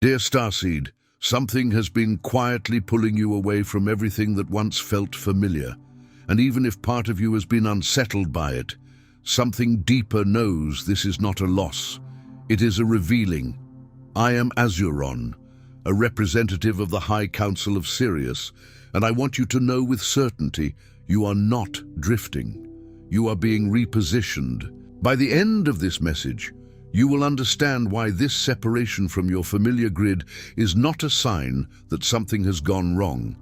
Dear Starseed, something has been quietly pulling you away from everything that once felt familiar. And even if part of you has been unsettled by it, something deeper knows this is not a loss. It is a revealing. I am Azuron, a representative of the High Council of Sirius, and I want you to know with certainty you are not drifting. You are being repositioned. By the end of this message, you will understand why this separation from your familiar grid is not a sign that something has gone wrong,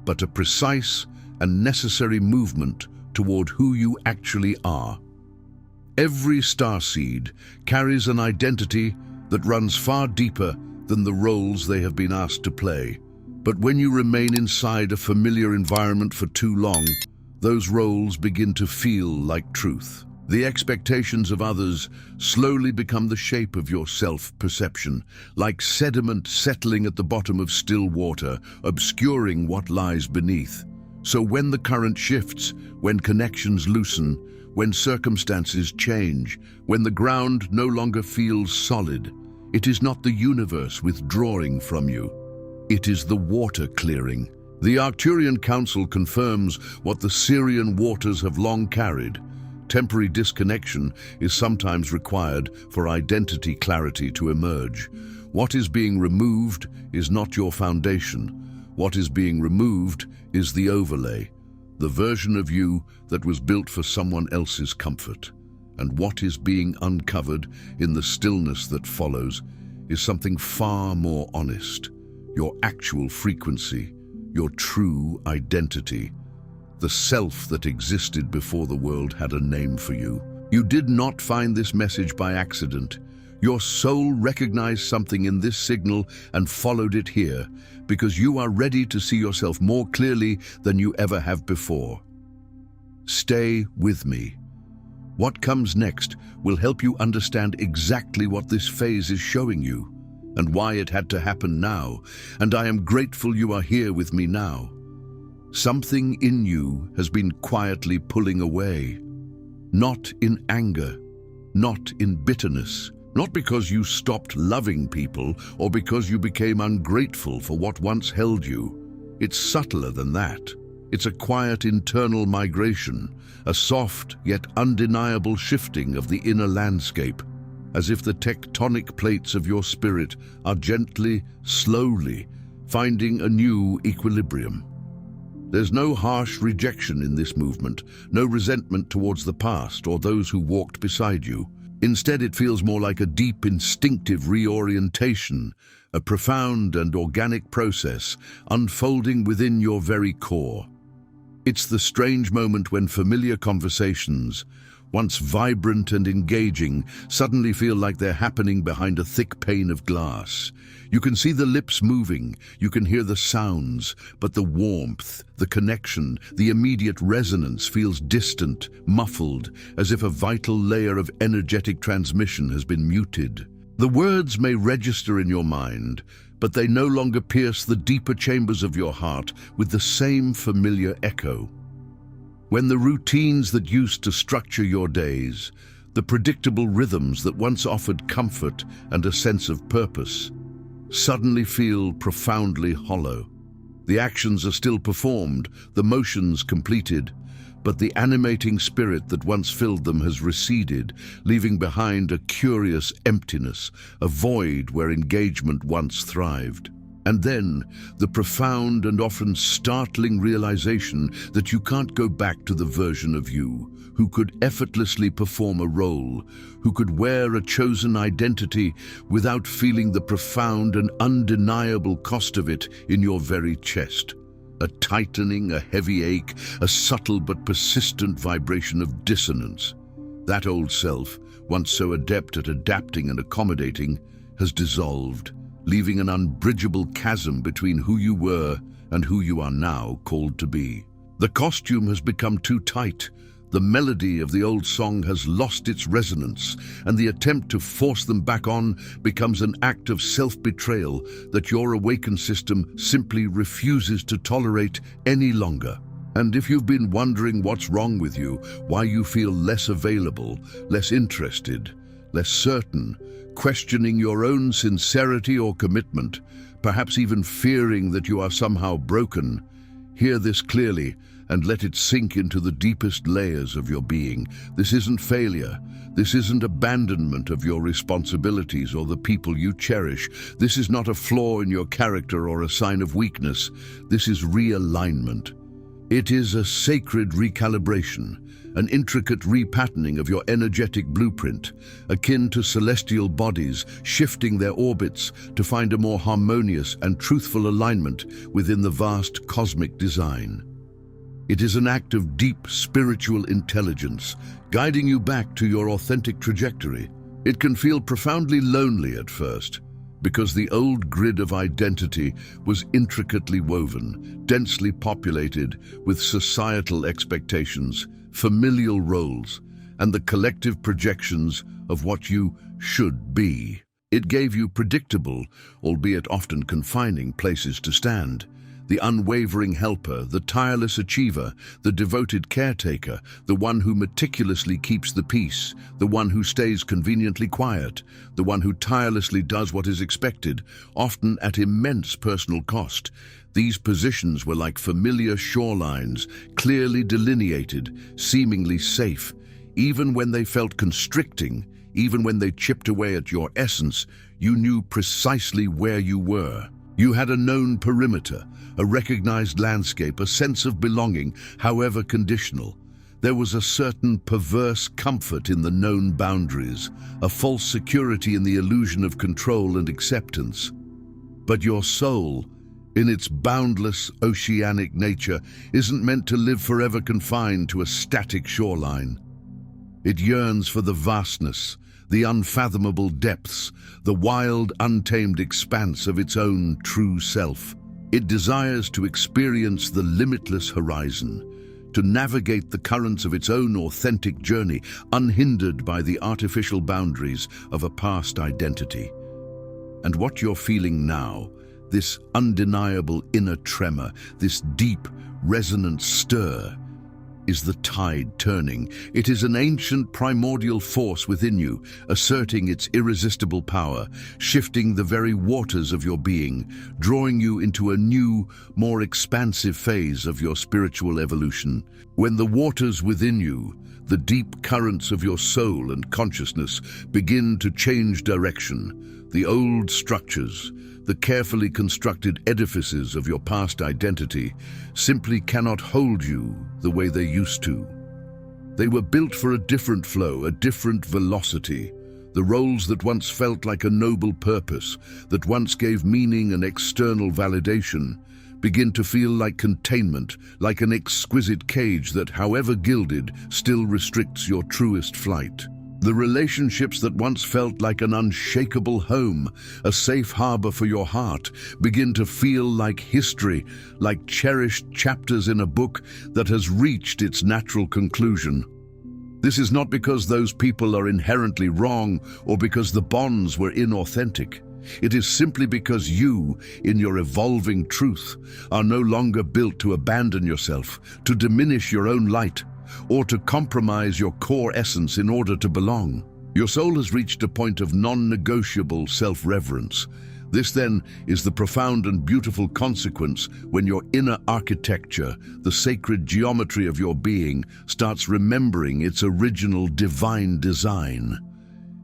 but a precise and necessary movement toward who you actually are. Every starseed carries an identity that runs far deeper than the roles they have been asked to play. But when you remain inside a familiar environment for too long, those roles begin to feel like truth. The expectations of others slowly become the shape of your self-perception, like sediment settling at the bottom of still water, obscuring what lies beneath. So when the current shifts, when connections loosen, when circumstances change, when the ground no longer feels solid, it is not the universe withdrawing from you. It is the water clearing. The Arcturian Council confirms what the Sirian waters have long carried. Temporary disconnection is sometimes required for identity clarity to emerge. What is being removed is not your foundation. What is being removed is the overlay, the version of you that was built for someone else's comfort. And what is being uncovered in the stillness that follows is something far more honest, your actual frequency, your true identity. The self that existed before the world had a name for you. You did not find this message by accident. Your soul recognized something in this signal and followed it here, because you are ready to see yourself more clearly than you ever have before. Stay with me. What comes next will help you understand exactly what this phase is showing you, and why it had to happen now, and I am grateful you are here with me now. Something in you has been quietly pulling away, not in anger, not in bitterness, not because you stopped loving people or because you became ungrateful for what once held you. It's subtler than that. It's a quiet internal migration, a soft yet undeniable shifting of the inner landscape, as if the tectonic plates of your spirit are gently, slowly finding a new equilibrium. There's no harsh rejection in this movement, no resentment towards the past or those who walked beside you. Instead, it feels more like a deep, instinctive reorientation, a profound and organic process unfolding within your very core. It's the strange moment when familiar conversations, once vibrant and engaging, suddenly feel like they're happening behind a thick pane of glass. You can see the lips moving, you can hear the sounds, but the warmth, the connection, the immediate resonance feels distant, muffled, as if a vital layer of energetic transmission has been muted. The words may register in your mind, but they no longer pierce the deeper chambers of your heart with the same familiar echo. When the routines that used to structure your days, the predictable rhythms that once offered comfort and a sense of purpose, suddenly feel profoundly hollow. The actions are still performed, the motions completed, but the animating spirit that once filled them has receded, leaving behind a curious emptiness, a void where engagement once thrived. And then, the profound and often startling realization that you can't go back to the version of you who could effortlessly perform a role, who could wear a chosen identity without feeling the profound and undeniable cost of it in your very chest. A tightening, a heavy ache, a subtle but persistent vibration of dissonance. That old self, once so adept at adapting and accommodating, has dissolved, leaving an unbridgeable chasm between who you were and who you are now called to be. The costume has become too tight, the melody of the old song has lost its resonance, and the attempt to force them back on becomes an act of self-betrayal that your awakened system simply refuses to tolerate any longer. And if you've been wondering what's wrong with you, why you feel less available, less interested, less certain, questioning your own sincerity or commitment, perhaps even fearing that you are somehow broken. Hear this clearly and let it sink into the deepest layers of your being. This isn't failure. This isn't abandonment of your responsibilities or the people you cherish. This is not a flaw in your character or a sign of weakness. This is realignment. It is a sacred recalibration, an intricate repatterning of your energetic blueprint, akin to celestial bodies shifting their orbits to find a more harmonious and truthful alignment within the vast cosmic design. It is an act of deep spiritual intelligence, guiding you back to your authentic trajectory. It can feel profoundly lonely at first, because the old grid of identity was intricately woven, densely populated with societal expectations, familial roles, and the collective projections of what you should be. It gave you predictable, albeit often confining, places to stand. The unwavering helper, the tireless achiever, the devoted caretaker, the one who meticulously keeps the peace, the one who stays conveniently quiet, the one who tirelessly does what is expected, often at immense personal cost. These positions were like familiar shorelines, clearly delineated, seemingly safe. Even when they felt constricting, even when they chipped away at your essence, you knew precisely where you were. You had a known perimeter, a recognized landscape, a sense of belonging, however conditional. There was a certain perverse comfort in the known boundaries, a false security in the illusion of control and acceptance. But your soul, in its boundless oceanic nature, isn't meant to live forever confined to a static shoreline. It yearns for the vastness, the unfathomable depths, the wild, untamed expanse of its own true self. It desires to experience the limitless horizon, to navigate the currents of its own authentic journey, unhindered by the artificial boundaries of a past identity. And what you're feeling now, this undeniable inner tremor, this deep, resonant stir, is the tide turning. It is an ancient primordial force within you, asserting its irresistible power, shifting the very waters of your being, drawing you into a new, more expansive phase of your spiritual evolution. When the waters within you, the deep currents of your soul and consciousness, begin to change direction, the old structures, the carefully constructed edifices of your past identity simply cannot hold you the way they used to. They were built for a different flow, a different velocity. The roles that once felt like a noble purpose, that once gave meaning and external validation, begin to feel like containment, like an exquisite cage that, however gilded, still restricts your truest flight. The relationships that once felt like an unshakable home, a safe harbor for your heart, begin to feel like history, like cherished chapters in a book that has reached its natural conclusion. This is not because those people are inherently wrong or because the bonds were inauthentic. It is simply because you, in your evolving truth, are no longer built to abandon yourself, to diminish your own light, or to compromise your core essence in order to belong. Your soul has reached a point of non-negotiable self-reverence. This then is the profound and beautiful consequence when your inner architecture, the sacred geometry of your being, starts remembering its original divine design.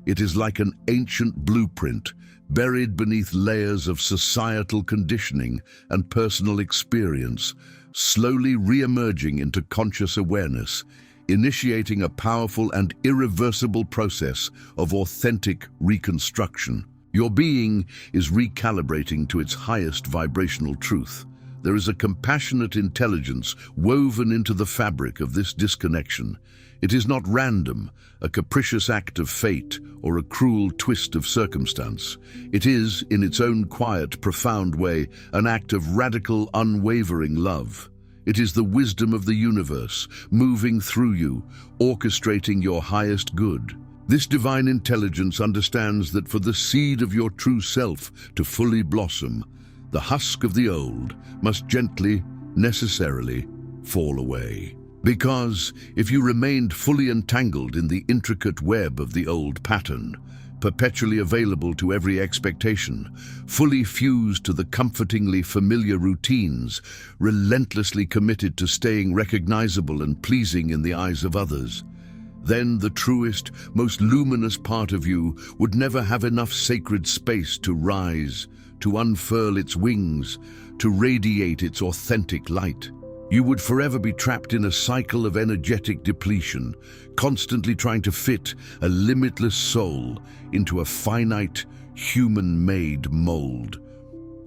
It is like an ancient blueprint, buried beneath layers of societal conditioning and personal experience, slowly re-emerging into conscious awareness, initiating a powerful and irreversible process of authentic reconstruction. Your being is recalibrating to its highest vibrational truth. There is a compassionate intelligence woven into the fabric of this disconnection. It is not random, a capricious act of fate, or a cruel twist of circumstance. It is, in its own quiet, profound way, an act of radical, unwavering love. It is the wisdom of the universe, moving through you, orchestrating your highest good. This divine intelligence understands that for the seed of your true self to fully blossom, the husk of the old must gently, necessarily, fall away. Because if you remained fully entangled in the intricate web of the old pattern, perpetually available to every expectation, fully fused to the comfortingly familiar routines, relentlessly committed to staying recognizable and pleasing in the eyes of others, then the truest, most luminous part of you would never have enough sacred space to rise, to unfurl its wings, to radiate its authentic light. You would forever be trapped in a cycle of energetic depletion, constantly trying to fit a limitless soul into a finite, human-made mold.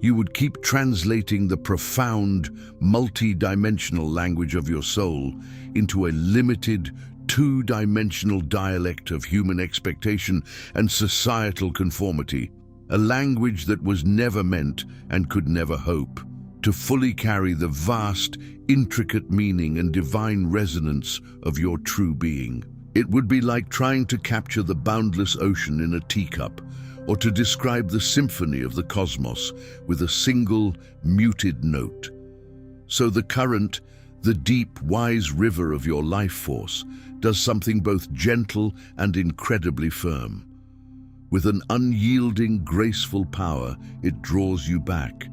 You would keep translating the profound, multi-dimensional language of your soul into a limited, two-dimensional dialect of human expectation and societal conformity, a language that was never meant and could never hope to fully carry the vast, intricate meaning and divine resonance of your true being. It would be like trying to capture the boundless ocean in a teacup, or to describe the symphony of the cosmos with a single, muted note. So the current, the deep, wise river of your life force, does something both gentle and incredibly firm. With an unyielding, graceful power, it draws you back,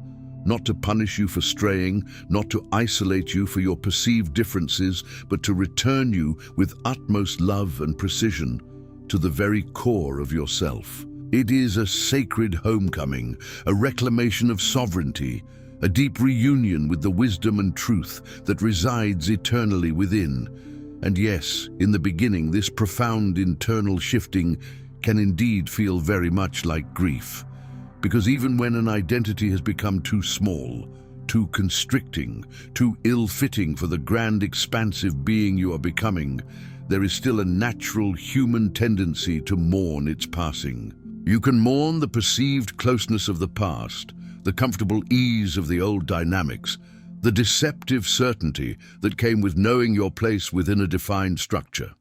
not to punish you for straying, not to isolate you for your perceived differences, but to return you with utmost love and precision to the very core of yourself. It is a sacred homecoming, a reclamation of sovereignty, a deep reunion with the wisdom and truth that resides eternally within. And yes, in the beginning, this profound internal shifting can indeed feel very much like grief. Because even when an identity has become too small, too constricting, too ill-fitting for the grand, expansive being you are becoming, there is still a natural human tendency to mourn its passing. You can mourn the perceived closeness of the past, the comfortable ease of the old dynamics, the deceptive certainty that came with knowing your place within a defined structure.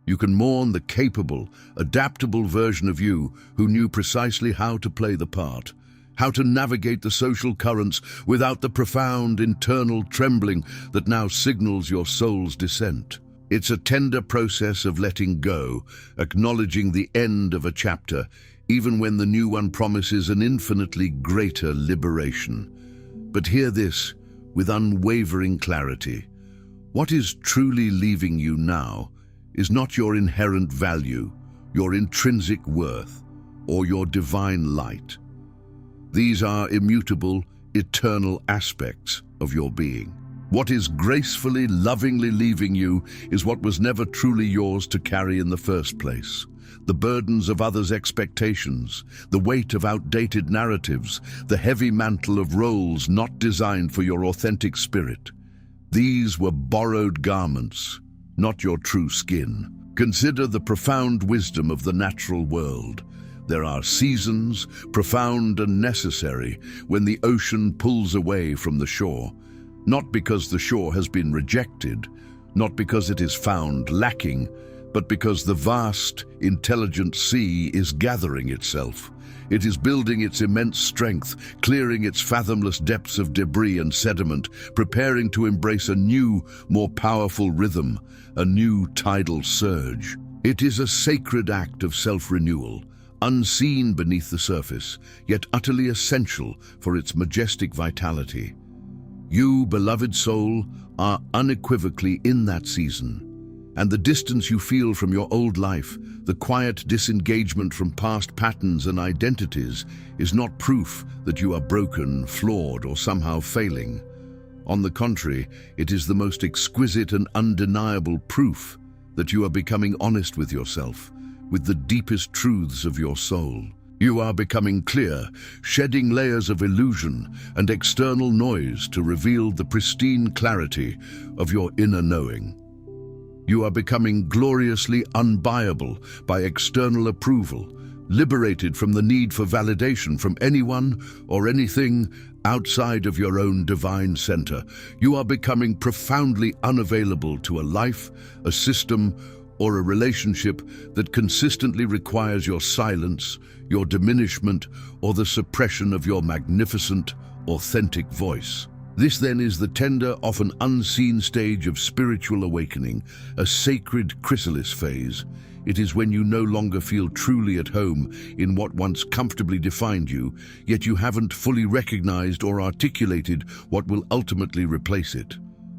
You can mourn the capable, adaptable version of you who knew precisely how to play the part, how to navigate the social currents without the profound internal trembling that now signals your soul's descent. It's a tender process of letting go, acknowledging the end of a chapter, even when the new one promises an infinitely greater liberation. But hear this with unwavering clarity. What is truly leaving you now is not your inherent value, your intrinsic worth, or your divine light. These are immutable, eternal aspects of your being. What is gracefully, lovingly leaving you is what was never truly yours to carry in the first place. The burdens of others' expectations, the weight of outdated narratives, the heavy mantle of roles not designed for your authentic spirit. These were borrowed garments, not your true skin. Consider the profound wisdom of the natural world. There are seasons, profound and necessary, when the ocean pulls away from the shore, not because the shore has been rejected, not because it is found lacking, but because the vast, intelligent sea is gathering itself. It is building its immense strength, clearing its fathomless depths of debris and sediment, preparing to embrace a new, more powerful rhythm, a new tidal surge. It is a sacred act of self-renewal, unseen beneath the surface, yet utterly essential for its majestic vitality. You, beloved soul, are unequivocally in that season. And the distance you feel from your old life, the quiet disengagement from past patterns and identities, is not proof that you are broken, flawed, or somehow failing. On the contrary, it is the most exquisite and undeniable proof that you are becoming honest with yourself, with the deepest truths of your soul. You are becoming clear, shedding layers of illusion and external noise to reveal the pristine clarity of your inner knowing. You are becoming gloriously unbuyable by external approval, liberated from the need for validation from anyone or anything outside of your own divine center. You are becoming profoundly unavailable to a life, a system, or a relationship that consistently requires your silence, your diminishment, or the suppression of your magnificent, authentic voice. This then is the tender, often unseen stage of spiritual awakening, a sacred chrysalis phase. It is when you no longer feel truly at home in what once comfortably defined you, yet you haven't fully recognized or articulated what will ultimately replace it.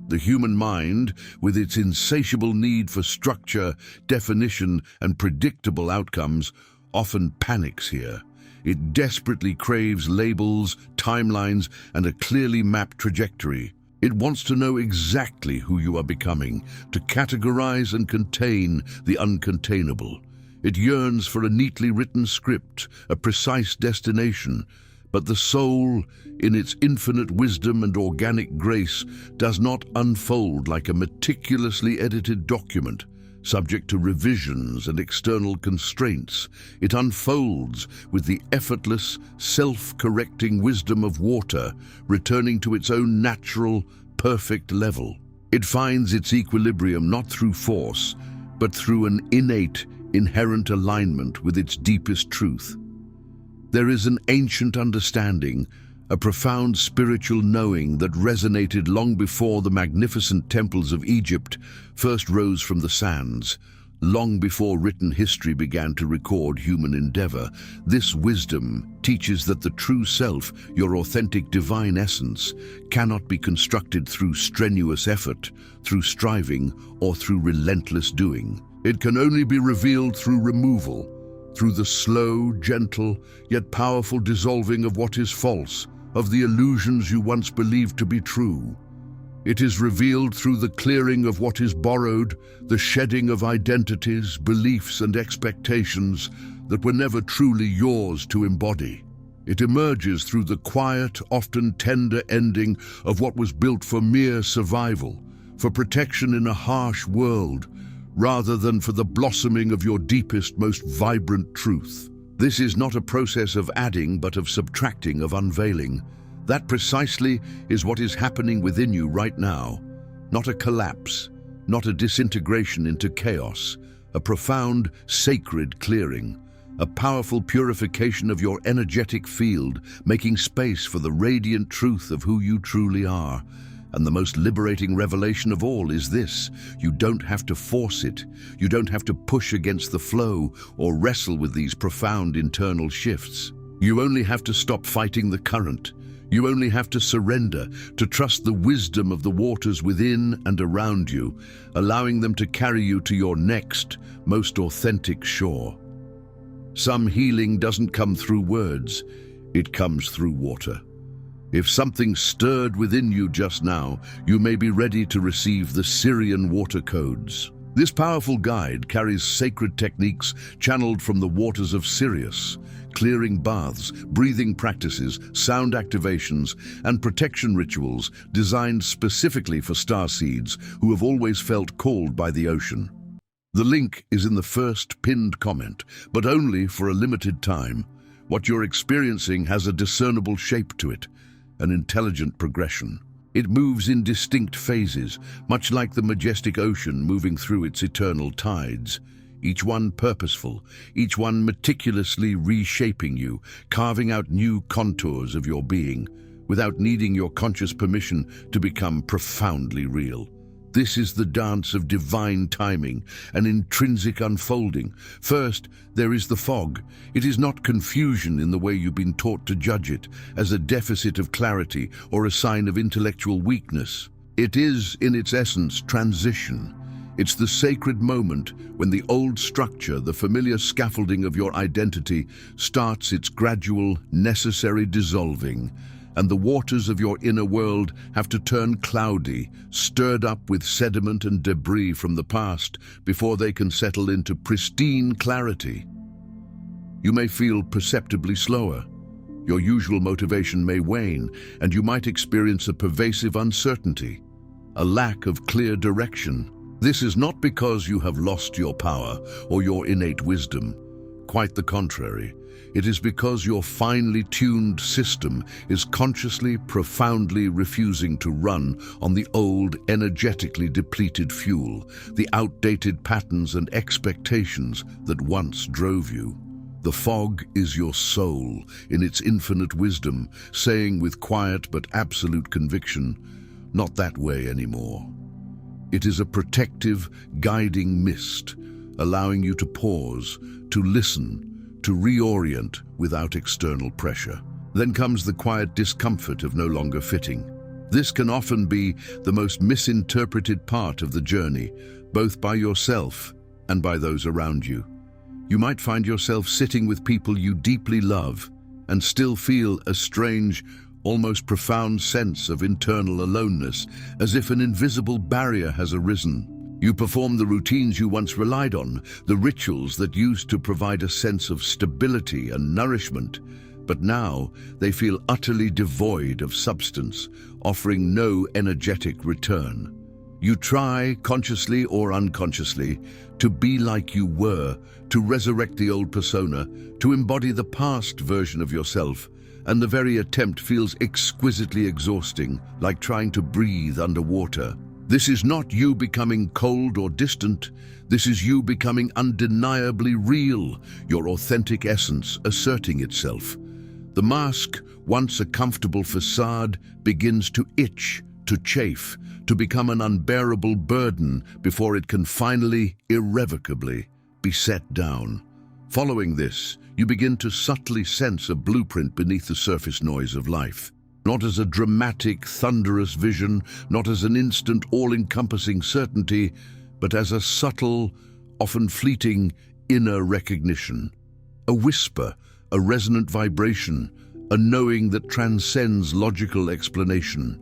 The human mind, with its insatiable need for structure, definition, and predictable outcomes, often panics here. It desperately craves labels, timelines, and a clearly mapped trajectory. It wants to know exactly who you are becoming, to categorize and contain the uncontainable. It yearns for a neatly written script, a precise destination. But the soul, in its infinite wisdom and organic grace, does not unfold like a meticulously edited document, subject to revisions and external constraints. It unfolds with the effortless, self-correcting wisdom of water, returning to its own natural, perfect level. It finds its equilibrium not through force, but through an innate, inherent alignment with its deepest truth. There is an ancient understanding, a profound spiritual knowing that resonated long before the magnificent temples of Egypt first rose from the sands, long before written history began to record human endeavor. This wisdom teaches that the true self, your authentic divine essence, cannot be constructed through strenuous effort, through striving, or through relentless doing. It can only be revealed through removal, through the slow, gentle, yet powerful dissolving of what is false, of the illusions you once believed to be true. It is revealed through the clearing of what is borrowed, the shedding of identities, beliefs, and expectations that were never truly yours to embody. It emerges through the quiet, often tender ending of what was built for mere survival, for protection in a harsh world, rather than for the blossoming of your deepest, most vibrant truth. This is not a process of adding, but of subtracting, of unveiling. That precisely is what is happening within you right now. Not a collapse, not a disintegration into chaos, a profound, sacred clearing, a powerful purification of your energetic field, making space for the radiant truth of who you truly are. And the most liberating revelation of all is this: you don't have to force it. You don't have to push against the flow or wrestle with these profound internal shifts. You only have to stop fighting the current. You only have to surrender, to trust the wisdom of the waters within and around you, allowing them to carry you to your next, most authentic shore. Some healing doesn't come through words, it comes through water. If something stirred within you just now, you may be ready to receive the Sirian water codes. This powerful guide carries sacred techniques channeled from the waters of Sirius, clearing baths, breathing practices, sound activations, and protection rituals designed specifically for starseeds who have always felt called by the ocean. The link is in the first pinned comment, but only for a limited time. What you're experiencing has a discernible shape to it, an intelligent progression. It moves in distinct phases, much like the majestic ocean moving through its eternal tides, each one purposeful, each one meticulously reshaping you, carving out new contours of your being, without needing your conscious permission to become profoundly real. This is the dance of divine timing, an intrinsic unfolding. First, there is the fog. It is not confusion in the way you've been taught to judge it, as a deficit of clarity or a sign of intellectual weakness. It is, in its essence, transition. It's the sacred moment when the old structure, the familiar scaffolding of your identity, starts its gradual, necessary dissolving, and the waters of your inner world have to turn cloudy, stirred up with sediment and debris from the past before they can settle into pristine clarity. You may feel perceptibly slower. Your usual motivation may wane, and you might experience a pervasive uncertainty, a lack of clear direction. This is not because you have lost your power or your innate wisdom. Quite the contrary. It is because your finely tuned system is consciously, profoundly refusing to run on the old, energetically depleted fuel, the outdated patterns and expectations that once drove you. The fog is your soul, in its infinite wisdom, saying with quiet but absolute conviction, "Not that way anymore." It is a protective, guiding mist, allowing you to pause, to listen, to reorient without external pressure. Then comes the quiet discomfort of no longer fitting. This can often be the most misinterpreted part of the journey, both by yourself and by those around you. You might find yourself sitting with people you deeply love and still feel a strange, almost profound sense of internal aloneness, as if an invisible barrier has arisen. You perform the routines you once relied on, the rituals that used to provide a sense of stability and nourishment, but now they feel utterly devoid of substance, offering no energetic return. You try, consciously or unconsciously, to be like you were, to resurrect the old persona, to embody the past version of yourself, and the very attempt feels exquisitely exhausting, like trying to breathe underwater. This is not you becoming cold or distant. This is you becoming undeniably real, your authentic essence asserting itself. The mask, once a comfortable facade, begins to itch, to chafe, to become an unbearable burden before it can finally, irrevocably, be set down. Following this, you begin to subtly sense a blueprint beneath the surface noise of life. Not as a dramatic, thunderous vision, not as an instant, all-encompassing certainty, but as a subtle, often fleeting, inner recognition. A whisper, a resonant vibration, a knowing that transcends logical explanation.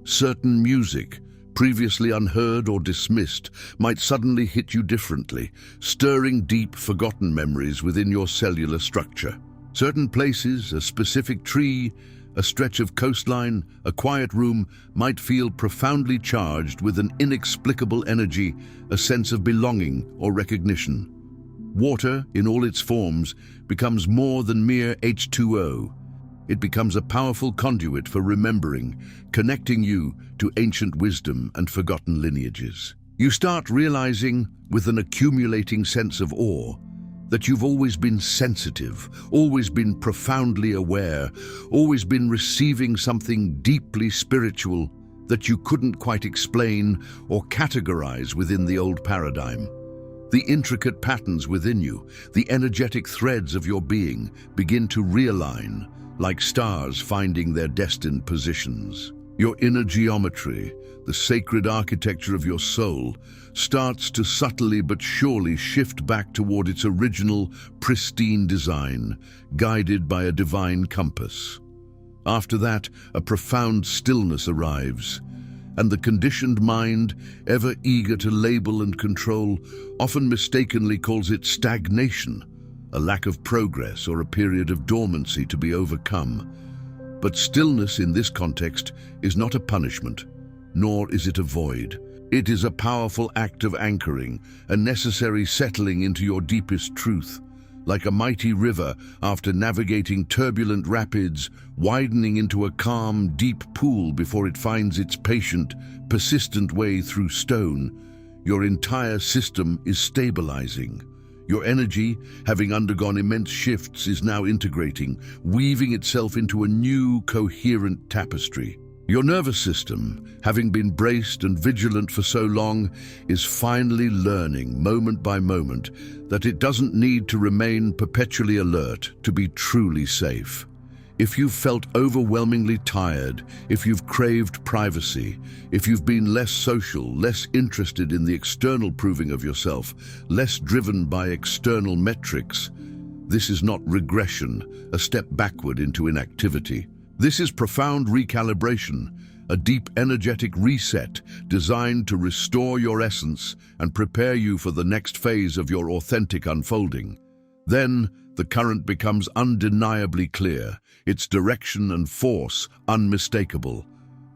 Certain music, previously unheard or dismissed, might suddenly hit you differently, stirring deep, forgotten memories within your cellular structure. Certain places, a specific tree, a stretch of coastline, a quiet room, might feel profoundly charged with an inexplicable energy, a sense of belonging or recognition. Water, in all its forms, becomes more than mere H2O. It becomes a powerful conduit for remembering, connecting you to ancient wisdom and forgotten lineages. You start realizing, with an accumulating sense of awe, that you've always been sensitive, always been profoundly aware, always been receiving something deeply spiritual that you couldn't quite explain or categorize within the old paradigm. The intricate patterns within you, the energetic threads of your being, begin to realign, like stars finding their destined positions. Your inner geometry, the sacred architecture of your soul, starts to subtly but surely shift back toward its original, pristine design, guided by a divine compass. After that, a profound stillness arrives, and the conditioned mind, ever eager to label and control, often mistakenly calls it stagnation, a lack of progress or a period of dormancy to be overcome. But stillness in this context is not a punishment, nor is it a void. It is a powerful act of anchoring, a necessary settling into your deepest truth, like a mighty river after navigating turbulent rapids, widening into a calm, deep pool before it finds its patient, persistent way through stone. Your entire system is stabilizing. Your energy, having undergone immense shifts, is now integrating, weaving itself into a new, coherent tapestry. Your nervous system, having been braced and vigilant for so long, is finally learning, moment by moment, that it doesn't need to remain perpetually alert to be truly safe. If you've felt overwhelmingly tired, if you've craved privacy, if you've been less social, less interested in the external proving of yourself, less driven by external metrics, this is not regression, a step backward into inactivity. This is profound recalibration, a deep energetic reset designed to restore your essence and prepare you for the next phase of your authentic unfolding. Then, the current becomes undeniably clear, its direction and force unmistakable.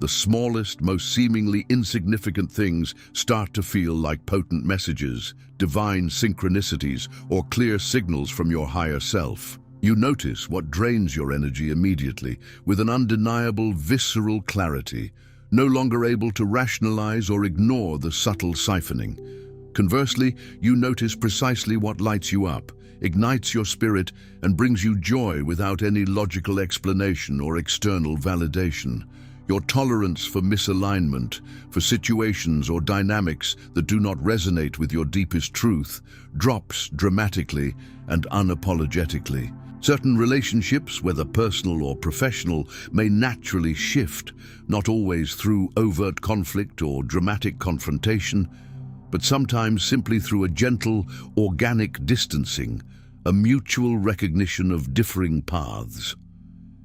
The smallest, most seemingly insignificant things start to feel like potent messages, divine synchronicities, or clear signals from your higher self. You notice what drains your energy immediately, with an undeniable, visceral clarity, no longer able to rationalize or ignore the subtle siphoning. Conversely, you notice precisely what lights you up, ignites your spirit, and brings you joy without any logical explanation or external validation. Your tolerance for misalignment, for situations or dynamics that do not resonate with your deepest truth, drops dramatically and unapologetically. Certain relationships, whether personal or professional, may naturally shift, not always through overt conflict or dramatic confrontation, but sometimes simply through a gentle, organic distancing, a mutual recognition of differing paths.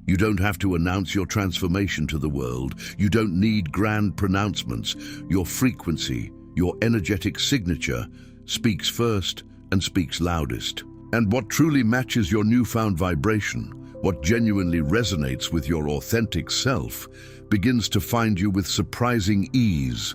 You don't have to announce your transformation to the world. You don't need grand pronouncements. Your frequency, your energetic signature, speaks first and speaks loudest. And what truly matches your newfound vibration, what genuinely resonates with your authentic self, begins to find you with surprising ease,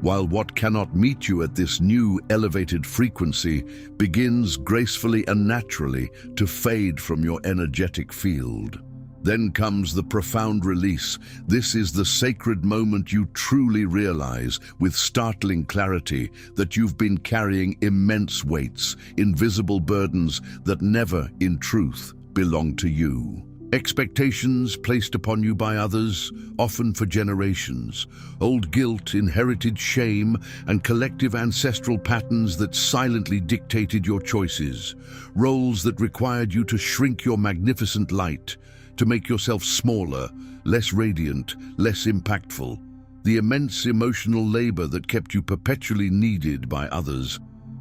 while what cannot meet you at this new elevated frequency begins gracefully and naturally to fade from your energetic field. Then comes the profound release. This is the sacred moment you truly realize with startling clarity that you've been carrying immense weights, invisible burdens that never, in truth, belong to you. Expectations placed upon you by others, often for generations, old guilt, inherited shame, and collective ancestral patterns that silently dictated your choices, roles that required you to shrink your magnificent light, to make yourself smaller, less radiant, less impactful, the immense emotional labor that kept you perpetually needed by others,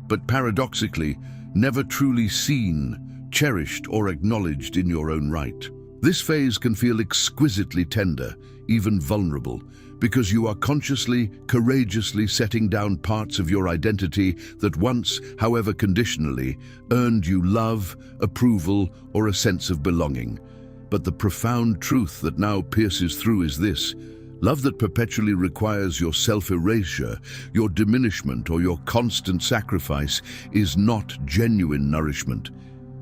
but paradoxically, never truly seen, cherished, or acknowledged in your own right. This phase can feel exquisitely tender, even vulnerable, because you are consciously, courageously setting down parts of your identity that once, however conditionally, earned you love, approval, or a sense of belonging. But the profound truth that now pierces through is this: love that perpetually requires your self-erasure, your diminishment, or your constant sacrifice is not genuine nourishment.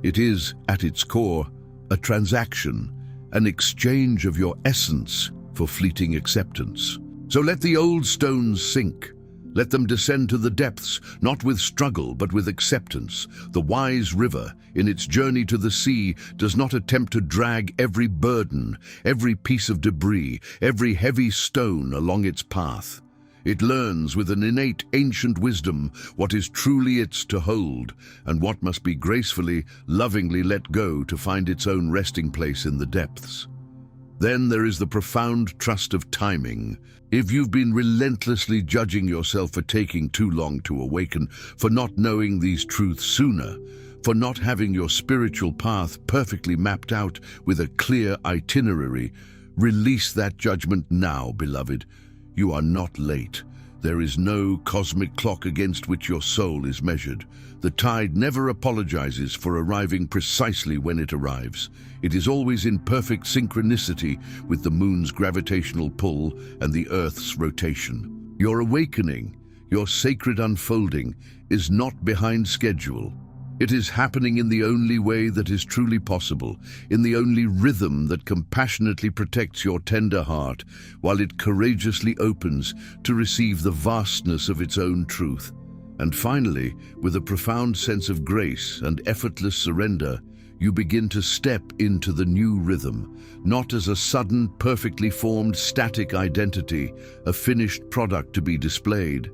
It is, at its core, a transaction, an exchange of your essence for fleeting acceptance. So let the old stones sink. Let them descend to the depths, not with struggle, but with acceptance. The wise river, in its journey to the sea, does not attempt to drag every burden, every piece of debris, every heavy stone along its path. It learns with an innate ancient wisdom what is truly its to hold, and what must be gracefully, lovingly let go to find its own resting place in the depths. Then there is the profound trust of timing. If you've been relentlessly judging yourself for taking too long to awaken, for not knowing these truths sooner, for not having your spiritual path perfectly mapped out with a clear itinerary, release that judgment now, beloved. You are not late. There is no cosmic clock against which your soul is measured. The tide never apologizes for arriving precisely when it arrives. It is always in perfect synchronicity with the moon's gravitational pull and the Earth's rotation. Your awakening, your sacred unfolding, is not behind schedule. It is happening in the only way that is truly possible, in the only rhythm that compassionately protects your tender heart, while it courageously opens to receive the vastness of its own truth. And finally, with a profound sense of grace and effortless surrender, you begin to step into the new rhythm, not as a sudden, perfectly formed, static identity, a finished product to be displayed,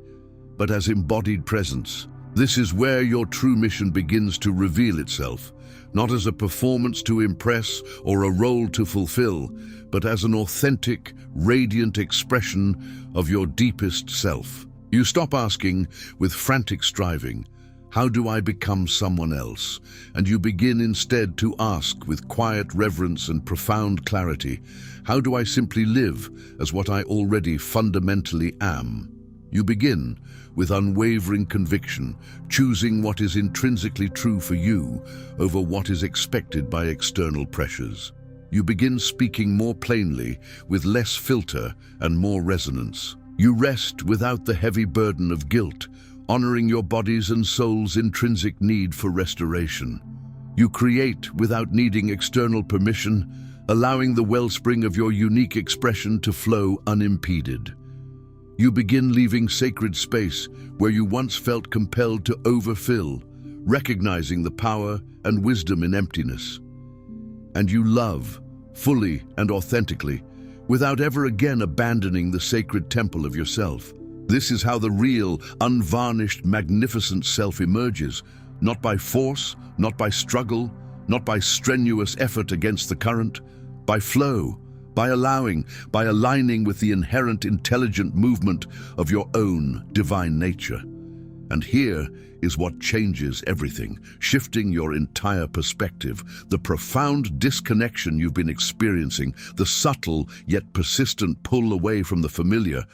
but as embodied presence. This is where your true mission begins to reveal itself, not as a performance to impress or a role to fulfill, but as an authentic, radiant expression of your deepest self. You stop asking, with frantic striving, "How do I become someone else?" And you begin instead to ask, with quiet reverence and profound clarity, "How do I simply live as what I already fundamentally am?" You begin, with unwavering conviction, choosing what is intrinsically true for you over what is expected by external pressures. You begin speaking more plainly, with less filter and more resonance. You rest without the heavy burden of guilt, honoring your body's and soul's intrinsic need for restoration. You create without needing external permission, allowing the wellspring of your unique expression to flow unimpeded. You begin leaving sacred space where you once felt compelled to overfill, recognizing the power and wisdom in emptiness. And you love, fully and authentically, without ever again abandoning the sacred temple of yourself. This is how the real, unvarnished, magnificent self emerges, not by force, not by struggle, not by strenuous effort against the current, by flow, by allowing, by aligning with the inherent intelligent movement of your own divine nature. And here is what changes everything, shifting your entire perspective. The profound disconnection you've been experiencing, the subtle yet persistent pull away from the familiar,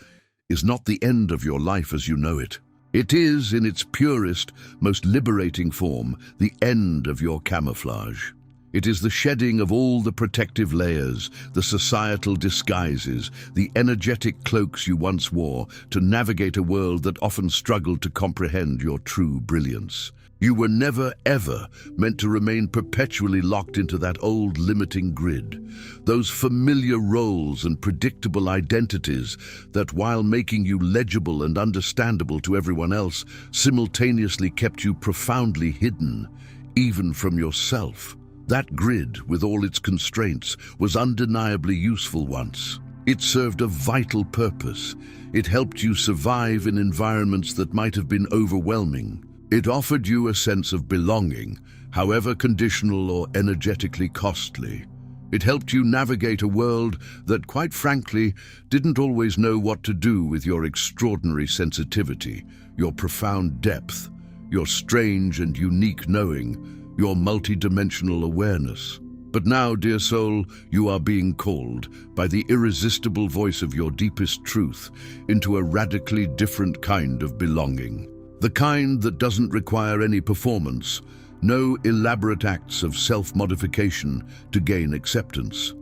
is not the end of your life as you know it. It is, in its purest, most liberating form, the end of your camouflage. It is the shedding of all the protective layers, the societal disguises, the energetic cloaks you once wore to navigate a world that often struggled to comprehend your true brilliance. You were never, ever meant to remain perpetually locked into that old limiting grid, those familiar roles and predictable identities that, while making you legible and understandable to everyone else, simultaneously kept you profoundly hidden, even from yourself. That grid, with all its constraints, was undeniably useful once. It served a vital purpose. It helped you survive in environments that might have been overwhelming. It offered you a sense of belonging, however conditional or energetically costly. It helped you navigate a world that, quite frankly, didn't always know what to do with your extraordinary sensitivity, your profound depth, your strange and unique knowing, your multidimensional awareness. But now, dear soul, you are being called, by the irresistible voice of your deepest truth, into a radically different kind of belonging. The kind that doesn't require any performance, no elaborate acts of self-modification to gain acceptance.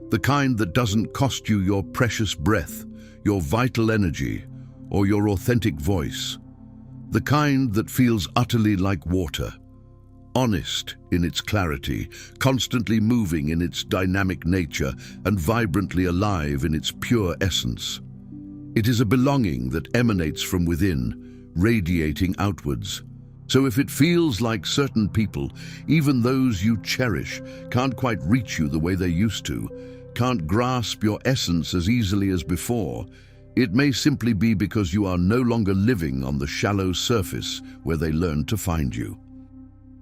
The kind that doesn't cost you your precious breath, your vital energy, or your authentic voice. The kind that feels utterly like water, honest in its clarity, constantly moving in its dynamic nature, and vibrantly alive in its pure essence. It is a belonging that emanates from within, radiating outwards. So if it feels like certain people, even those you cherish, can't quite reach you the way they used to, can't grasp your essence as easily as before, it may simply be because you are no longer living on the shallow surface where they learned to find you.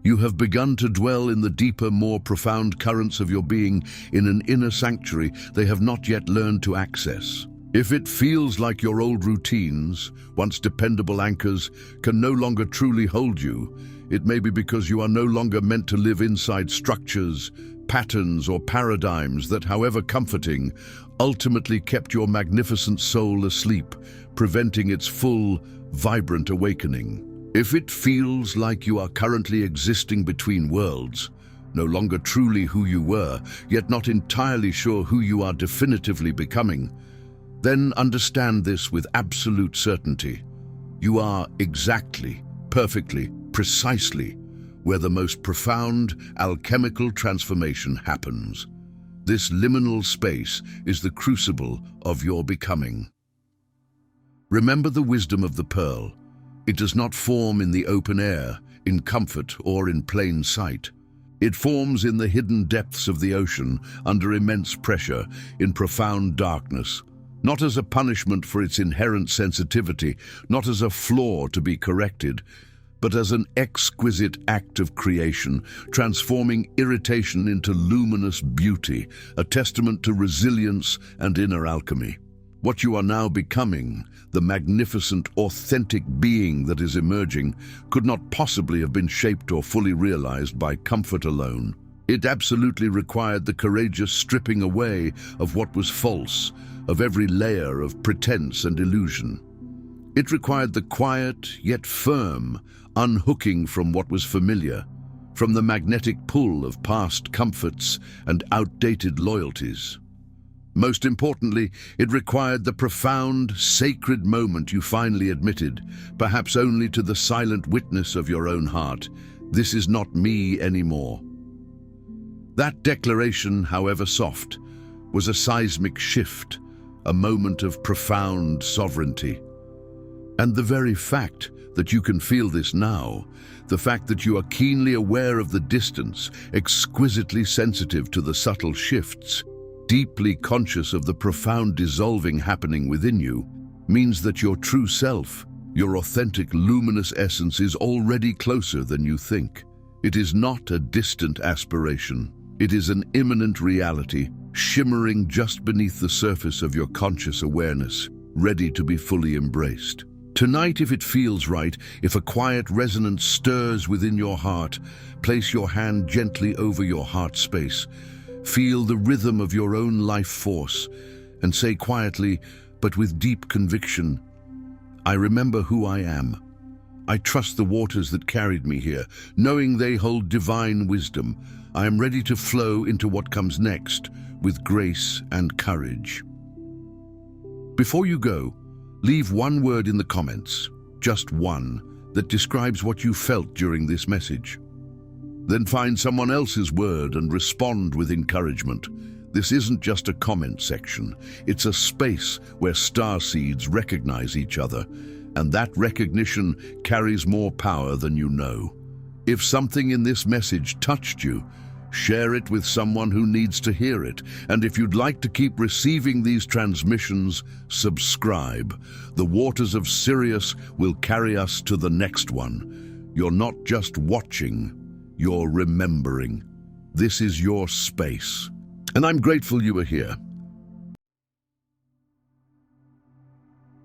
You have begun to dwell in the deeper, more profound currents of your being, in an inner sanctuary they have not yet learned to access. If it feels like your old routines, once dependable anchors, can no longer truly hold you, it may be because you are no longer meant to live inside structures, patterns, or paradigms that, however comforting, ultimately kept your magnificent soul asleep, preventing its full, vibrant awakening. If it feels like you are currently existing between worlds, no longer truly who you were, yet not entirely sure who you are definitively becoming, then understand this with absolute certainty. You are exactly, perfectly, precisely where the most profound alchemical transformation happens. This liminal space is the crucible of your becoming. Remember the wisdom of the pearl. It does not form in the open air, in comfort, or in plain sight. It forms in the hidden depths of the ocean, under immense pressure, in profound darkness, not as a punishment for its inherent sensitivity, not as a flaw to be corrected, but as an exquisite act of creation, transforming irritation into luminous beauty, a testament to resilience and inner alchemy. What you are now becoming, the magnificent, authentic being that is emerging, could not possibly have been shaped or fully realized by comfort alone. It absolutely required the courageous stripping away of what was false, of every layer of pretense and illusion. It required the quiet, yet firm, unhooking from what was familiar, from the magnetic pull of past comforts and outdated loyalties. Most importantly, it required the profound, sacred moment you finally admitted, perhaps only to the silent witness of your own heart, "This is not me anymore." That declaration, however soft, was a seismic shift, a moment of profound sovereignty. And the very fact that you can feel this now, the fact that you are keenly aware of the distance, exquisitely sensitive to the subtle shifts, deeply conscious of the profound dissolving happening within you, means that your true self, your authentic luminous essence, is already closer than you think. It is not a distant aspiration. It is an imminent reality, shimmering just beneath the surface of your conscious awareness, ready to be fully embraced. Tonight, if it feels right, if a quiet resonance stirs within your heart, place your hand gently over your heart space. Feel the rhythm of your own life force and say quietly, but with deep conviction, I remember who I am. I trust the waters that carried me here, knowing they hold divine wisdom. I am ready to flow into what comes next with grace and courage. Before you go, leave one word in the comments, just one, that describes what you felt during this message. Then find someone else's word and respond with encouragement. This isn't just a comment section, it's a space where starseeds recognize each other, and that recognition carries more power than you know. If something in this message touched you, share it with someone who needs to hear it. And if you'd like to keep receiving these transmissions, subscribe. The waters of Sirius will carry us to the next one. You're not just watching, you're remembering. This is your space. And I'm grateful you were here.